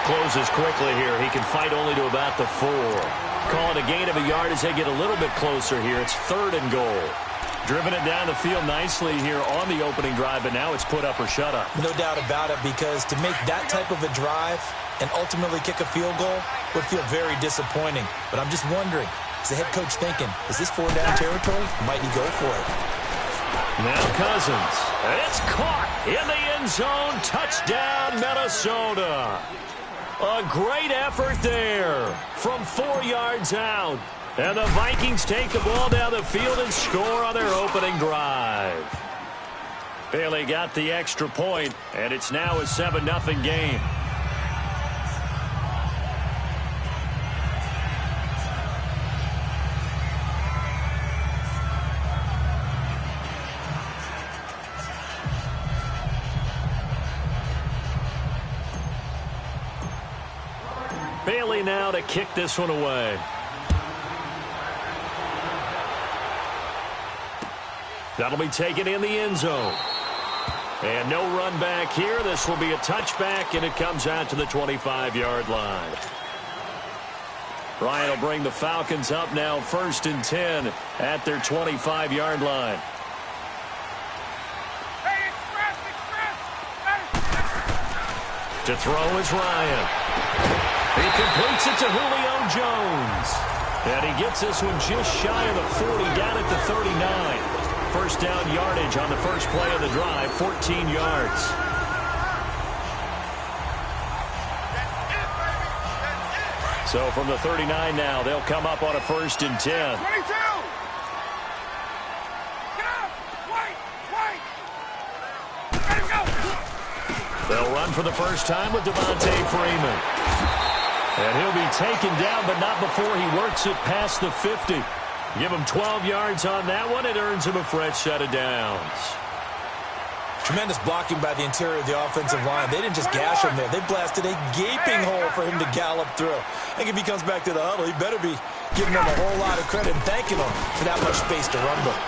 closes quickly here. He can fight only to about the 4. Call it a gain of a yard as they get a little bit closer here. It's 3rd and goal. Driven it down the field nicely here on the opening drive, but now it's put up or shut up. No doubt about it, because to make that type of a drive and ultimately kick a field goal would feel very disappointing. But I'm just wondering, is the head coach thinking, is this 4-down territory? Might he go for it? Now Cousins. It's caught in the end zone. Touchdown, Minnesota. A great effort there from 4 yards out. And the Vikings take the ball down the field and score on their opening drive. Bailey got the extra point, and it's now a 7-0 game. Bailey now to kick this one away. That'll be taken in the end zone. And no run back here. This will be a touchback, and it comes out to the 25-yard line. Ryan will bring the Falcons up now 1st and 10 at their 25-yard line. To throw is Ryan. He completes it to Julio Jones. And he gets this one just shy of the 40, down at the 39. First down yardage on the first play of the drive, 14 yards. So from the 39 now, they'll come up on a 1st and 10. 22! Get up! Wait! Ready to go! They'll run for the first time with Devontae Freeman. And he'll be taken down, but not before he works it past the 50. Give him 12 yards on that one. It earns him a fresh set of downs. Tremendous blocking by the interior of the offensive line. They didn't just gash him there. They blasted a gaping hole for him to gallop through. I think if he comes back to the huddle, he better be giving them a whole lot of credit and thanking them for that much space to run with.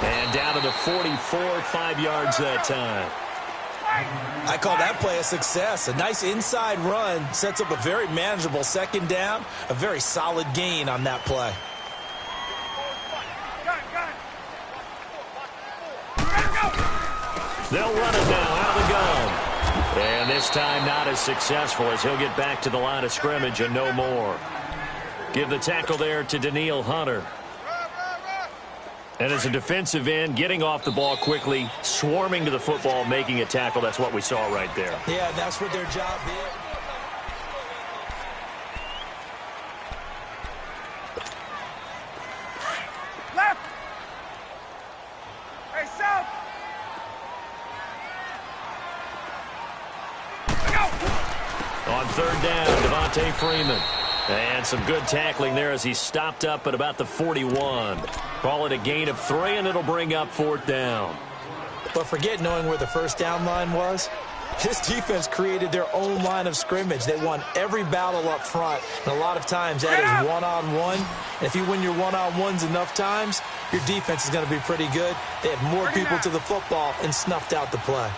And down to the 44, 5 yards that time. I call that play a success. A nice inside run sets up a very manageable 2nd down. A very solid gain on that play. They'll run it now out of the gun. And this time not as successful as he'll get back to the line of scrimmage and no more. Give the tackle there to Danielle Hunter. And as a defensive end, getting off the ball quickly, swarming to the football, making a tackle. That's what we saw right there. Yeah, that's what their job is. Left! Hey, south! Go! On 3rd down, Devontae Freeman. And some good tackling there as he stopped up at about the 41. Call it a gain of 3, and it'll bring up 4th down. But forget knowing where the 1st down line was. This defense created their own line of scrimmage. They won every battle up front, and a lot of times that is one-on-one. And if you win your one-on-ones enough times, your defense is going to be pretty good. They had more people to the football and snuffed out the play.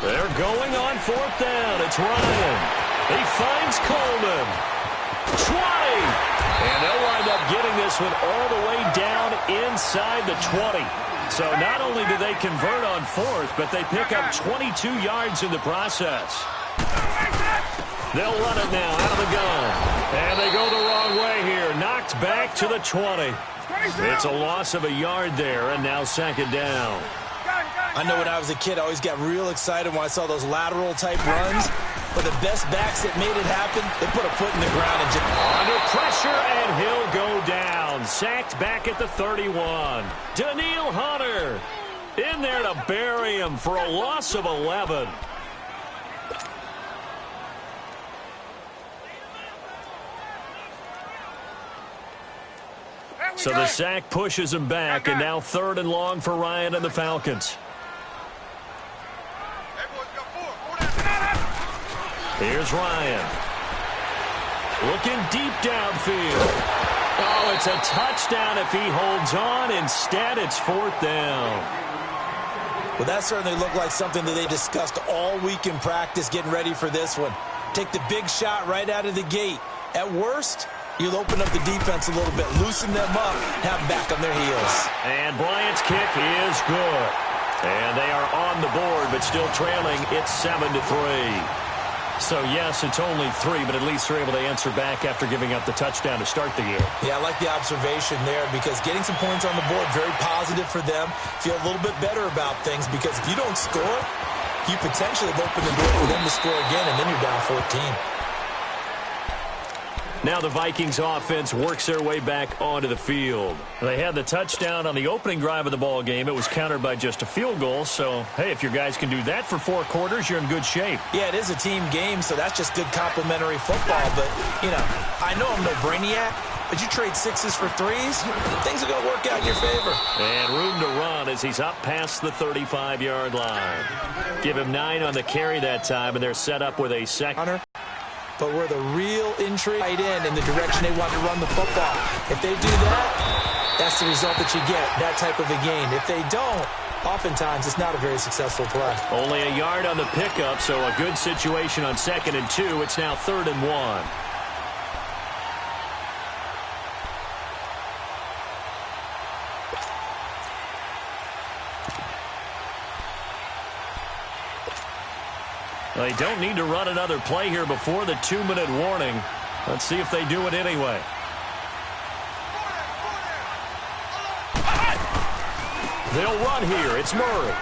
They're going on 4th down. It's Ryan. He finds Coleman. 20. And they'll wind up getting this one all the way down inside the 20. So not only do they convert on 4th, but they pick up 22 yards in the process. They'll run it now out of the gun. And they go the wrong way here. Knocked back to the 20. It's a loss of a yard there, and now 2nd down. I know when I was a kid, I always got real excited when I saw those lateral-type runs. But the best backs that made it happen, they put a foot in the ground and just... Under pressure, and he'll go down. Sacked back at the 31. Danielle Hunter in there to bury him for a loss of 11. So the sack pushes him back, and now 3rd and long for Ryan and the Falcons. Here's Ryan. Looking deep downfield. Oh, it's a touchdown if he holds on. Instead, it's 4th down. Well, that certainly looked like something that they discussed all week in practice getting ready for this one. Take the big shot right out of the gate. At worst, you'll open up the defense a little bit, loosen them up, have them back on their heels. And Bryant's kick is good. And they are on the board, but still trailing. It's 7-3. So, yes, it's only 3, but at least they're able to answer back after giving up the touchdown to start the game. Yeah, I like the observation there because getting some points on the board, very positive for them. Feel a little bit better about things because if you don't score, you potentially have opened the door for them to score again, and then you're down 14. Now the Vikings offense works their way back onto the field. They had the touchdown on the opening drive of the ball game. It was countered by just a field goal. So, hey, if your guys can do that for 4 quarters, you're in good shape. Yeah, it is a team game, so that's just good complimentary football. But, you know, I know I'm no brainiac, but you trade 6s for 3s, things are going to work out in your favor. And room to run as he's up past the 35-yard line. Give him 9 on the carry that time, and they're set up with a second. But where the real intrigue right in the direction they want to run the football. If they do that, that's the result that you get, that type of a gain. If they don't, oftentimes it's not a very successful play. Only a yard on the pickup, so a good situation on 2nd and 2. It's now 3rd and 1. They don't need to run another play here before the 2-minute warning. Let's see if they do it anyway. They'll run here. It's Murray.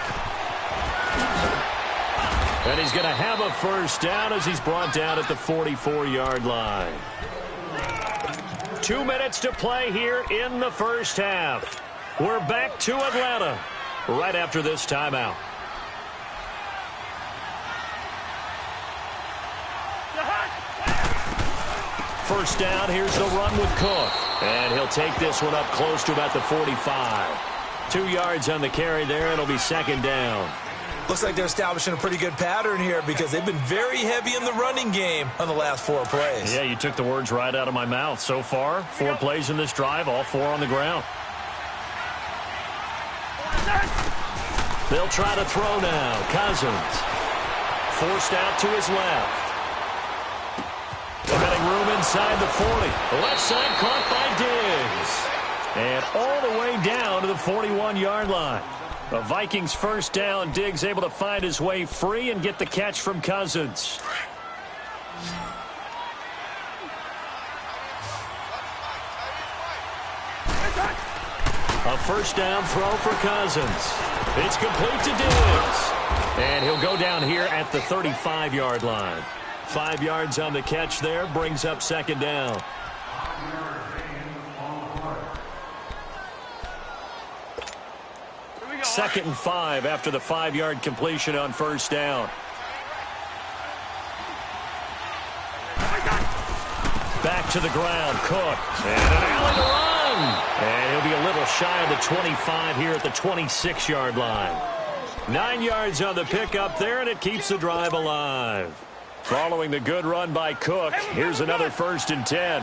And he's going to have a first down as he's brought down at the 44-yard line. 2 minutes to play here in the first half. We're back to Atlanta right after this timeout. First down, here's the run with Cook. And he'll take this one up close to about the 45. 2 yards on the carry there. It'll be 2nd down. Looks like they're establishing a pretty good pattern here because they've been very heavy in the running game on the last 4 plays. Yeah, you took the words right out of my mouth. So far, 4 plays in this drive, all 4 on the ground. They'll try to throw now. Cousins. Forced out to his left. Getting room inside the 40. Left side caught by Diggs. And all the way down to the 41-yard line. The Vikings first down. Diggs able to find his way free and get the catch from Cousins. A first down throw for Cousins. It's complete to Diggs. And he'll go down here at the 35-yard line. 5 yards on the catch there, brings up 2nd down. Second and 5 after the 5-yard completion on first down. Back to the ground, Cook. And an alley to run. And he'll be a little shy of the 25 here at the 26-yard line. 9 yards on the pickup there, and it keeps the drive alive. Following the good run by Cook, here's another 1st and 10.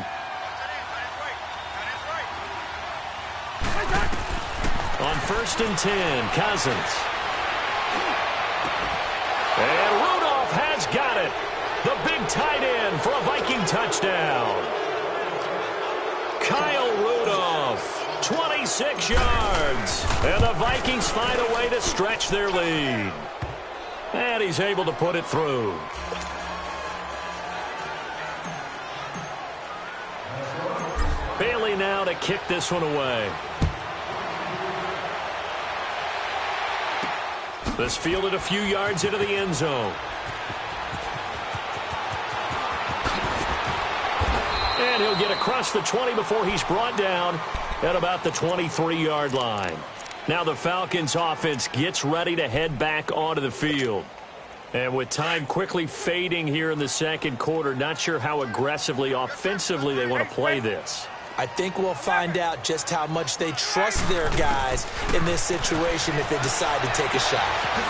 On 1st and 10, Cousins. And Rudolph has got it. The big tight end for a Viking touchdown. Kyle Rudolph, 26 yards. And the Vikings find a way to stretch their lead. And he's able to put it through. Bailey now to kick this one away. This fielded a few yards into the end zone. And he'll get across the 20 before he's brought down at about the 23-yard line. Now the Falcons offense gets ready to head back onto the field. And with time quickly fading here in the 2nd quarter, not sure how aggressively, offensively they want to play this. I think we'll find out just how much they trust their guys in this situation if they decide to take a shot.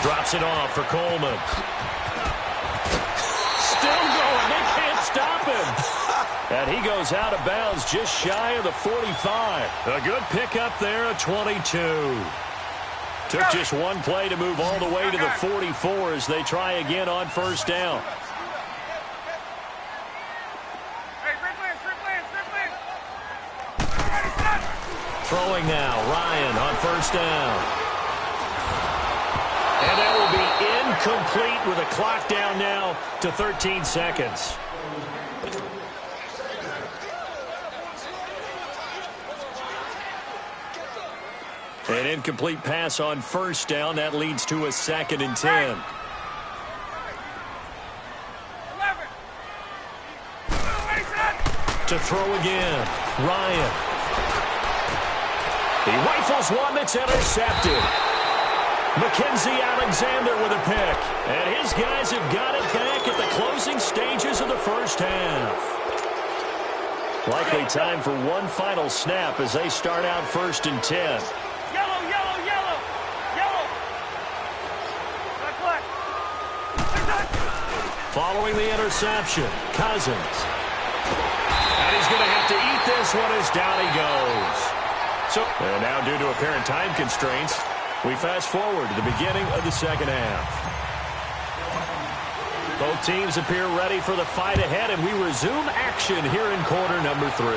Drops it off for Coleman. Still going. They can't stop him. And he goes out of bounds just shy of the 45. A good pickup there at 22. Took just one play to move all the way to the 44 as they try again on first down. Throwing now, Ryan on first down. And that will be incomplete with a clock down now to 13 seconds. An incomplete pass on first down. That leads to a 2nd and 10. To throw again, Ryan. He rifles one that's intercepted. Mackenzie Alexander with a pick. And his guys have got it back at the closing stages of the first half. Likely time for one final snap as they start out 1st and 10. Following the interception, Cousins. And he's going to have to eat this one as down he goes. And now due to apparent time constraints, we fast forward to the beginning of the second half. Both teams appear ready for the fight ahead, and we resume action here in quarter number 3.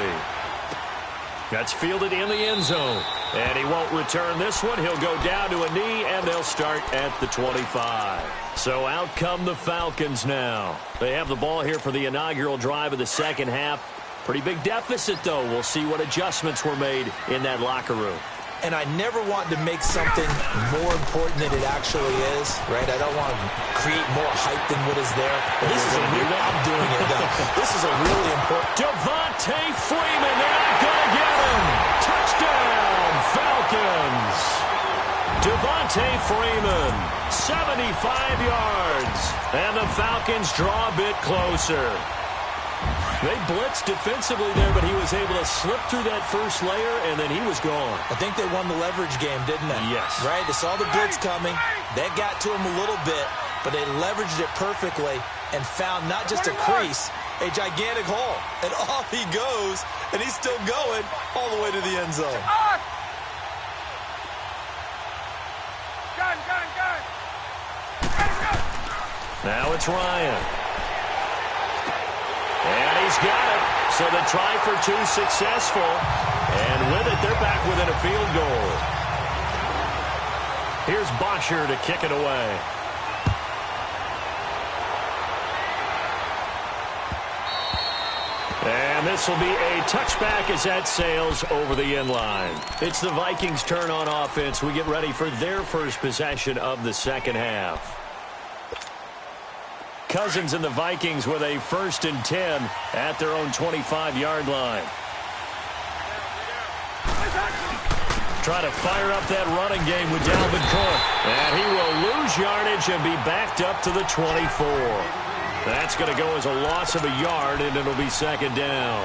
That's fielded in the end zone. And he won't return this one. He'll go down to a knee, and they'll start at the 25. So out come the Falcons now. They have the ball here for the inaugural drive of the second half. Pretty big deficit, though. We'll see what adjustments were made in that locker room. And I never want to make something more important than it actually is, right? I don't want to create more hype than what is there. But this is a real, I'm doing it, though. This is a really important. Devontae Freeman, they're not going to get him. Touchdown, Falcons. Devontae Freeman, 75 yards. And the Falcons draw a bit closer. They blitzed defensively there, but he was able to slip through that first layer, and then he was gone. I think they won the leverage game, didn't they? Yes. Right? They saw the blitz coming. That got to him a little bit, but they leveraged it perfectly and found not just a crease, a gigantic hole. And off he goes, and he's still going all the way to the end zone. Gun. Now it's Ryan. And he's got it. So the try for 2 successful. And with it, they're back within a field goal. Here's Bosher to kick it away. And this will be a touchback as that sails over the end line. It's the Vikings' turn on offense. We get ready for their first possession of the second half. Cousins and the Vikings with a 1st and 10 at their own 25-yard line. Try to fire up that running game with Dalvin Cook. And he will lose yardage and be backed up to the 24. That's going to go as a loss of a yard, and it'll be 2nd down.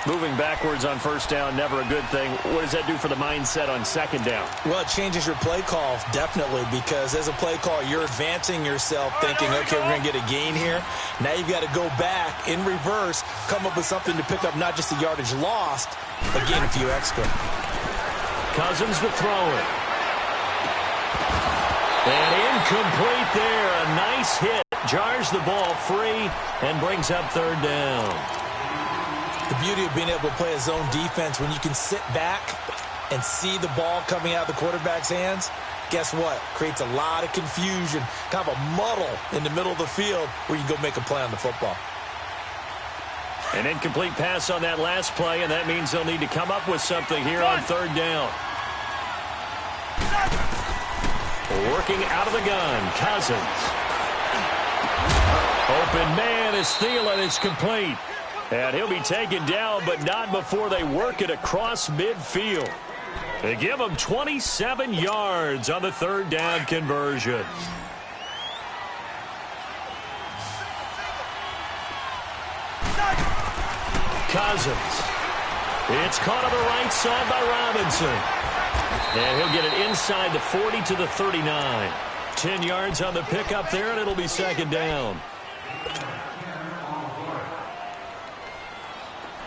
Moving backwards on first down, never a good thing. What does that do for the mindset on 2nd down? Well, it changes your play call, definitely, because as a play call, you're advancing yourself thinking, okay, we're going to get a gain here. Now you've got to go back in reverse, come up with something to pick up not just the yardage lost, but gain a few extra. Cousins to throw it. And incomplete there. A nice hit. Jars the ball free and brings up 3rd down. The beauty of being able to play a zone defense, when you can sit back and see the ball coming out of the quarterback's hands, guess what? Creates a lot of confusion, kind of a muddle in the middle of the field where you can go make a play on the football. An incomplete pass on that last play, and that means they'll need to come up with something here on 3rd down. Working out of the gun, Cousins. Open man is Thielen. It's complete. And he'll be taken down, but not before they work it across midfield. They give him 27 yards on the 3rd down conversion. Cousins. It's caught on the right side by Robinson. And he'll get it inside the 40 to the 39. 10 yards on the pickup there, and it'll be 2nd down.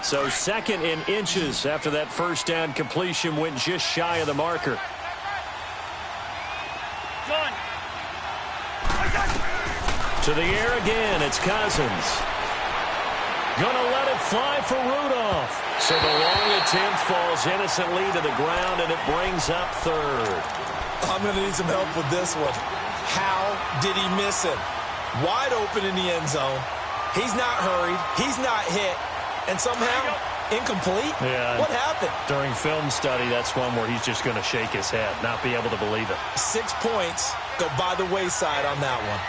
So 2nd in inches after that first down completion went just shy of the marker. To the air again, it's Cousins. Gonna let it fly for Rudolph. So the long attempt falls innocently to the ground, and it brings up third. I'm going to need some help with this one. How did he miss him? Wide open in the end zone. He's not hurried. He's not hit. And somehow, incomplete? Yeah. What happened? During film study, that's one where he's just going to shake his head, not be able to believe it. 6 points go by the wayside on that one.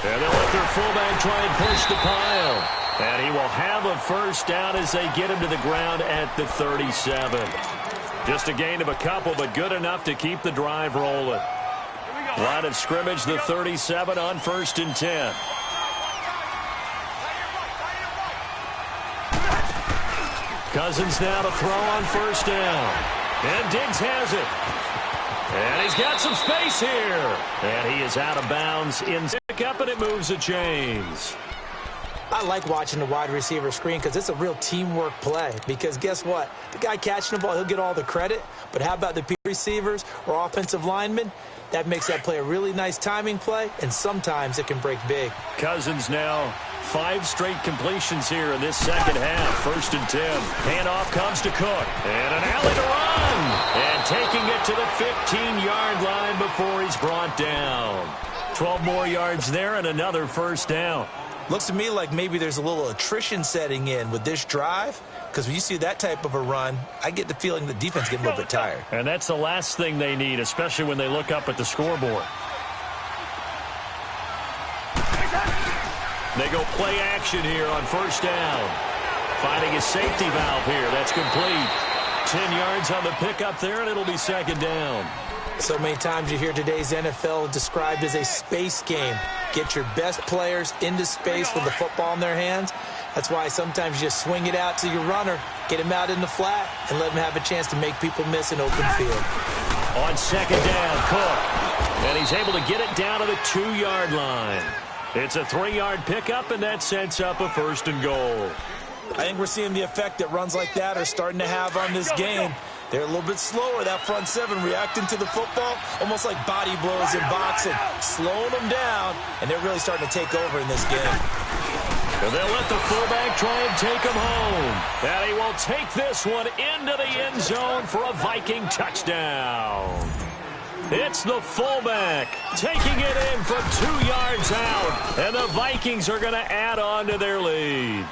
And they'll let their fullback try and push the pile. And he will have a first down as they get him to the ground at the 37. Just a gain of a couple, but good enough to keep the drive rolling. Line of scrimmage, the 37 on 1st and 10. Cousins now to throw on 1st down. And Diggs has it. And he's got some space here. And he is out of bounds in pickup, and it moves the chains. I like watching the wide receiver screen because it's a real teamwork play. Because guess what? The guy catching the ball, he'll get all the credit. But how about the receivers or offensive linemen? That makes that play a really nice timing play, and sometimes it can break big. Cousins now 5 straight completions here in this second half. 1st and 10. Handoff comes to Cook. And an alley to run. And taking it to the 15-yard line before he's brought down. 12 more yards there and another first down. Looks to me like maybe there's a little attrition setting in with this drive, because when you see that type of a run, I get the feeling the defense getting a little bit tired. And that's the last thing they need, especially when they look up at the scoreboard. They go play action here on 1st down. Finding a safety valve here. That's complete. 10 yards on the pickup there, and it'll be 2nd down. So many times you hear today's NFL described as a space game. Get your best players into space with the football in their hands. That's why sometimes you just swing it out to your runner, get him out in the flat, and let him have a chance to make people miss an open field. On 2nd down, Cook. And he's able to get it down to the 2-yard line. It's a 3-yard pickup, and that sets up a 1st and goal. I think we're seeing the effect that runs like that are starting to have on this game. They're a little bit slower, that front 7, reacting to the football, almost like body blows in boxing, slowing them down, and they're really starting to take over in this game. And they'll let the fullback try and take him home. And he will take this one into the end zone for a Viking touchdown. It's the fullback taking it in from 2 yards out, and the Vikings are going to add on to their lead.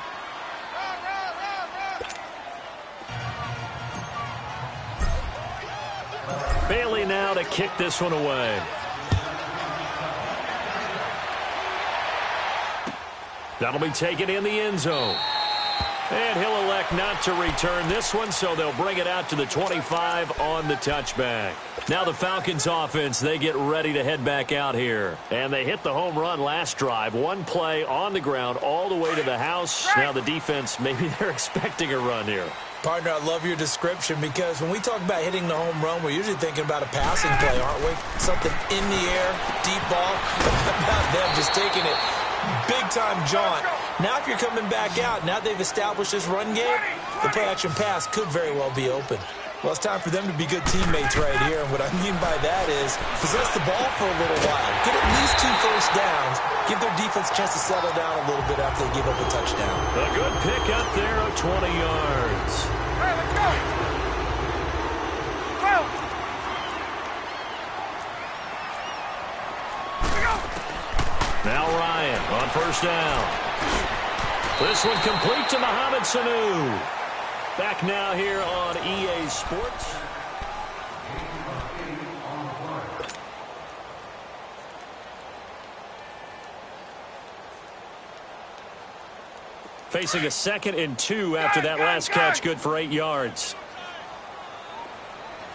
Bailey now to kick this one away. That'll be taken in the end zone. And he'll elect not to return this one, so they'll bring it out to the 25 on the touchback. Now the Falcons offense, they get ready to head back out here. And they hit the home run last drive. 1 play on the ground all the way to the house. Now the defense, maybe they're expecting a run here. Partner, I love your description, because when we talk about hitting the home run, we're usually thinking about a passing play, aren't we? Something in the air, deep ball. About them just taking it big-time jaunt. Now if you're coming back out, now they've established this run game, the play-action pass could very well be open. Well, it's time for them to be good teammates right here, and what I mean by that is possess the ball for a little while. Get at least 2 first downs. Give their defense a chance to settle down a little bit after they give up a touchdown. A good pick up there of 20 yards. Hey, let's go. Go. Now Ryan on 1st down. This one complete to Mohamed Sanu. Back now here on EA Sports. Facing a 2nd and 2 after that last catch, good for 8 yards.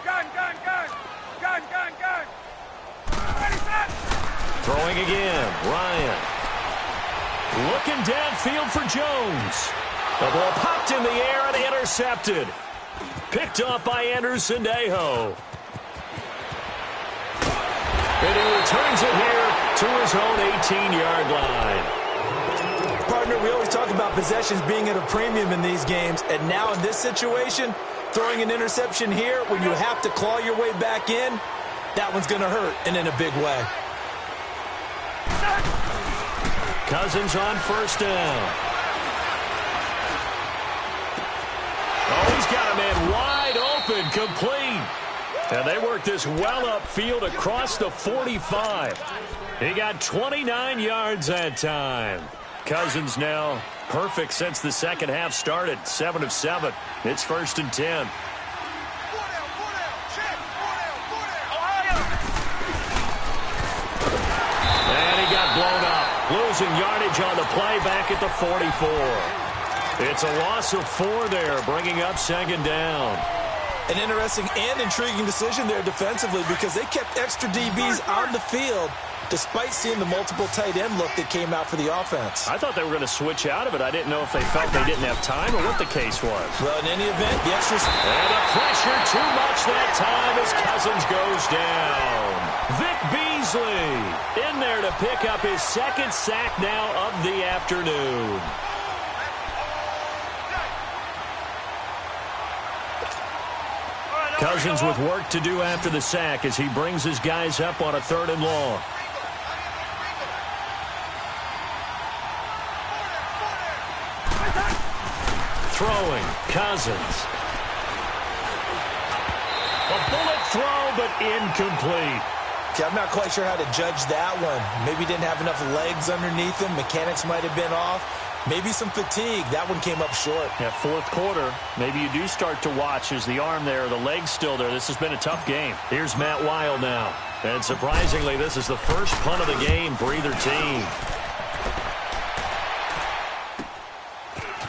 Gun. Ready, set. Throwing again, Ryan. Looking downfield for Jones. The ball popped in the air and intercepted. Picked up by Anderson-Dejo. And he returns it here to his own 18-yard line. Partner, we always talk about possessions being at a premium in these games, and now in this situation, throwing an interception here when you have to claw your way back in, that one's going to hurt, and in a big way. Cousins on first down. Oh, he's got a man wide open, complete. And they work this well upfield across the 45. He got 29 yards that time. Cousins now perfect since the second half started. 7 of 7. It's 1st and 10. And he got blown up. Losing yardage on the play back at the 44. It's a loss of 4 there, bringing up 2nd down. An interesting and intriguing decision there defensively because they kept extra DBs on the field despite seeing the multiple tight end look that came out for the offense. I thought they were going to switch out of it. I didn't know if they felt they didn't have time or what the case was. Well, in any event, the extra... And the pressure too much that time as Cousins goes down. Vic Beasley in there to pick up his 2nd sack now of the afternoon. Cousins with work to do after the sack as he brings his guys up on a 3rd and long. Throwing, Cousins. A bullet throw, but incomplete. Okay, I'm not quite sure how to judge that one. Maybe didn't have enough legs underneath him. Mechanics might have been off. Maybe some fatigue. That one came up short. Yeah, 4th quarter. Maybe you do start to watch as the arm there, the leg's still there. This has been a tough game. Here's Matt Wild now. And surprisingly, this is the first punt of the game for either team.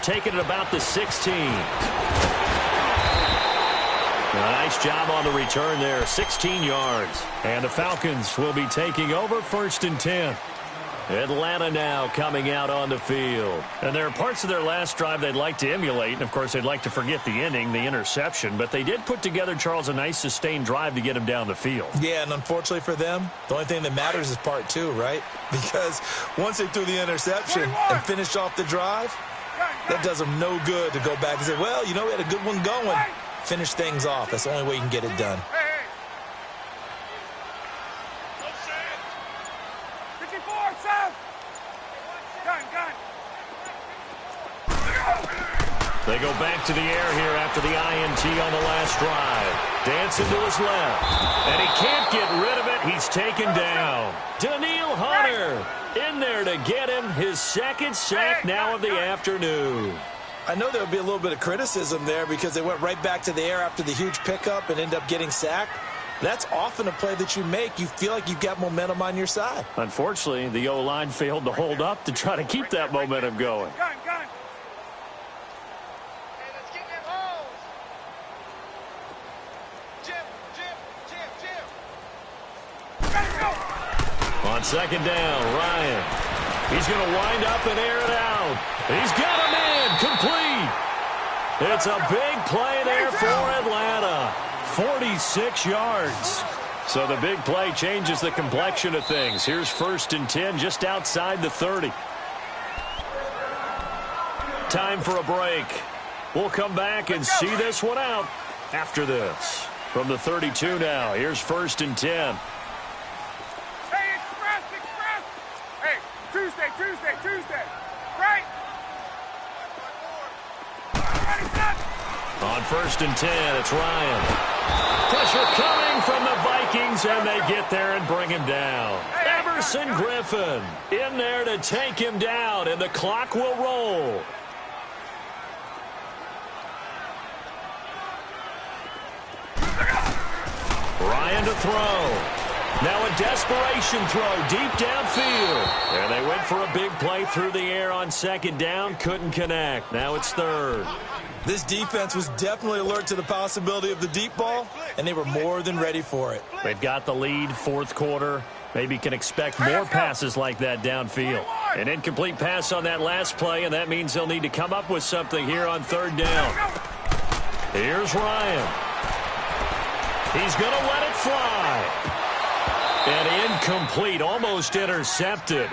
Taking it about the 16. Nice job on the return there. 16 yards. And the Falcons will be taking over 1st and 10. Atlanta now coming out on the field. And there are parts of their last drive they'd like to emulate. And, of course, they'd like to forget the ending, the interception. But they did put together, Charles, a nice sustained drive to get him down the field. Yeah, and unfortunately for them, the only thing that matters is part 2, right? Because once they threw the interception and finished off the drive, that does them no good to go back and say, well, you know, we had a good one going. Finish things off. That's the only way you can get it done. They go back to the air here after the INT on the last drive. Dancing to his left. And he can't get rid of it. He's taken down. Daniil Hunter in there to get him his 2nd sack now of the afternoon. I know there would be a little bit of criticism there because they went right back to the air after the huge pickup and ended up getting sacked. That's often a play that you make. You feel like you've got momentum on your side. Unfortunately, the O-line failed to hold up to try to keep that momentum going. On 2nd down, Ryan. He's going to wind up and air it out. He's got a man complete. It's a big play there for Atlanta. 46 yards. So the big play changes the complexion of things. Here's 1st and 10 just outside the 30. Time for a break. We'll come back and see this one out after this. From the 32 now, here's 1st and 10. Tuesday. Right? On 1st and 10, it's Ryan. Pressure coming from the Vikings, and they get there and bring him down. Everson Griffin in there to take him down, and the clock will roll. Ryan to throw. Now a desperation throw deep downfield. And they went for a big play through the air on 2nd down. Couldn't connect. Now it's 3rd. This defense was definitely alert to the possibility of the deep ball, and they were more than ready for it. They've got the lead, 4th quarter. Maybe can expect more passes like that downfield. An incomplete pass on that last play, and that means they'll need to come up with something here on 3rd down. Here's Ryan. He's going to let it fly. And incomplete, almost intercepted.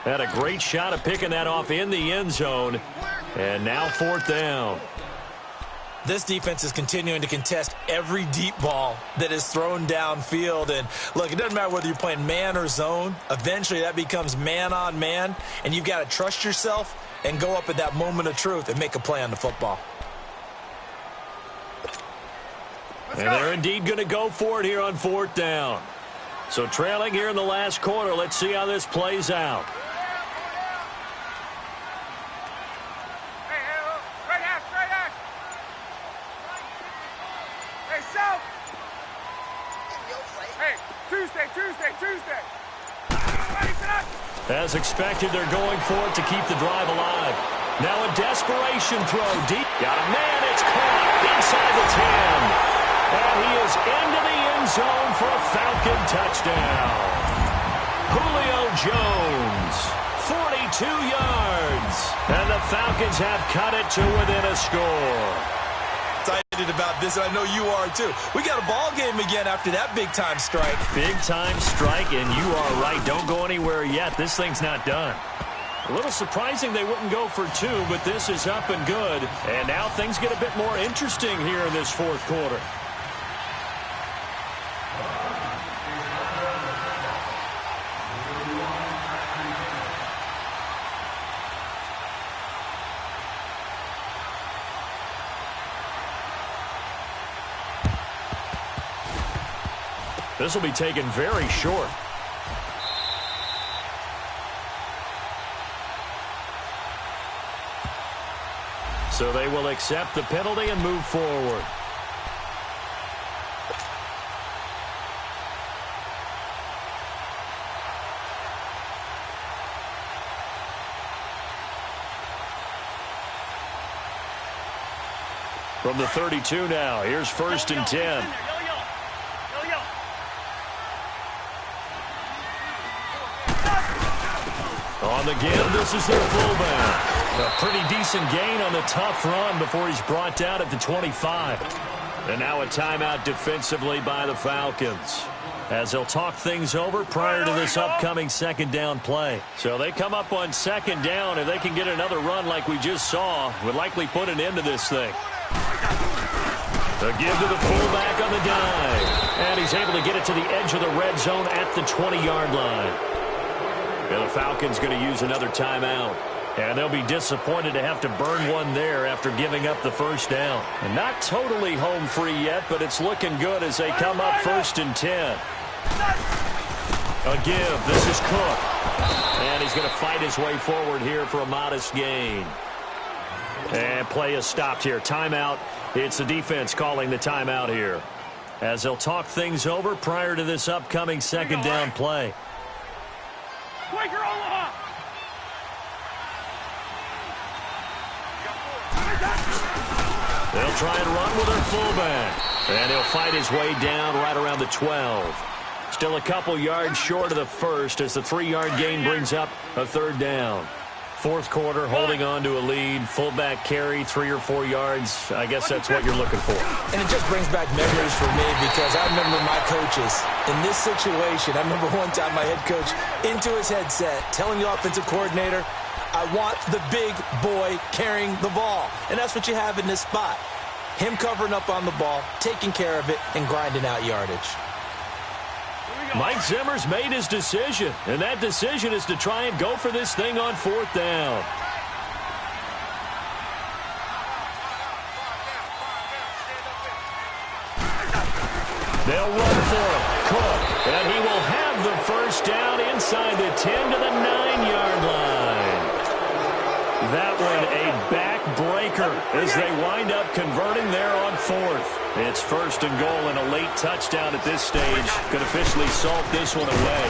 Had a great shot at picking that off in the end zone. And now 4th down. This defense is continuing to contest every deep ball that is thrown downfield. And, look, it doesn't matter whether you're playing man or zone. Eventually that becomes man on man, and you've got to trust yourself and go up at that moment of truth and make a play on the football. And they're indeed going to go for it here on 4th down. So trailing here in the last quarter. Let's see how this plays out. Tuesday. As expected, they're going for it to keep the drive alive. Now a desperation throw deep. Got a man. It's caught inside the 10. And he is into the end zone for a Falcon touchdown. Julio Jones, 42 yards. And the Falcons have cut it to within a score. Excited about this, and I know you are too. We got a ball game again after that big-time strike. Big-time strike, and you are right. Don't go anywhere yet. This thing's not done. A little surprising they wouldn't go for 2, but this is up and good. And now things get a bit more interesting here in this 4th quarter. This will be taken very short. So they will accept the penalty and move forward. From the 32 now, here's 1st and 10. On the give, this is their fullback. A pretty decent gain on the tough run before he's brought down at the 25. And now a timeout defensively by the Falcons, as they'll talk things over prior to this upcoming 2nd down play. So they come up on 2nd down. If they can get another run like we just saw, would likely put an end to this thing. A give to the fullback on the dive. And he's able to get it to the edge of the red zone at the 20-yard line. And the Falcons going to use another timeout. And they'll be disappointed to have to burn one there after giving up the 1st down. And not totally home free yet, but it's looking good as they come up 1st and 10. A give. This is Cook. And he's going to fight his way forward here for a modest gain. And play is stopped here. Timeout. It's the defense calling the timeout here, as they'll talk things over prior to this upcoming 2nd down play. They'll try and run with their fullback. And he'll fight his way down right around the 12. Still a couple yards short of the 1st as the 3-yard gain brings up a 3rd down. 4th quarter, holding on to a lead. Fullback carry, 3 or 4 yards. I guess that's what you're looking for. And it just brings back memories for me, because I remember my coaches in this situation. I remember one time my head coach into his headset telling the offensive coordinator, I want the big boy carrying the ball. And that's what you have in this spot. Him covering up on the ball, taking care of it, and grinding out yardage. Mike Zimmer's made his decision, and that decision is to try and go for this thing on 4th down. They'll run for it. Cook, and he will have the 1st down inside the 10 to the 9-yard line. That one a backbreaker as they wind up converting there on 4th. It's 1st and goal, and a late touchdown at this stage could officially salt this one away.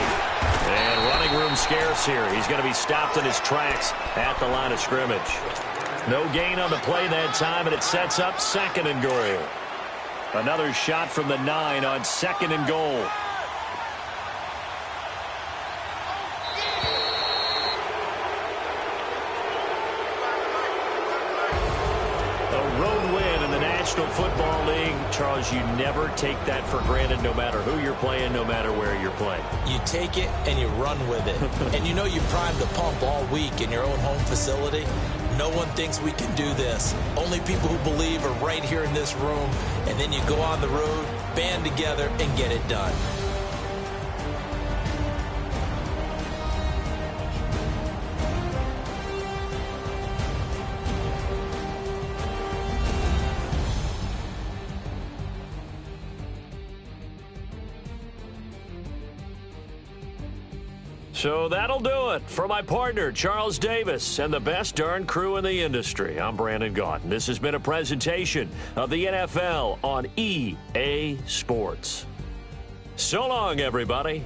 And running room scarce here. He's going to be stopped in his tracks at the line of scrimmage. No gain on the play that time, and it sets up 2nd and goal. Another shot from the 9 on 2nd and goal. National Football League, Charles, you never take that for granted, no matter who you're playing, no matter where you're playing. You take it and you run with it. And you know you primed the pump all week in your own home facility. No one thinks we can do this. Only people who believe are right here in this room. And then you go on the road, band together, and get it done. So that'll do it for my partner, Charles Davis, and the best darn crew in the industry. I'm Brandon Gaudin. This has been a presentation of the NFL on EA Sports. So long, everybody.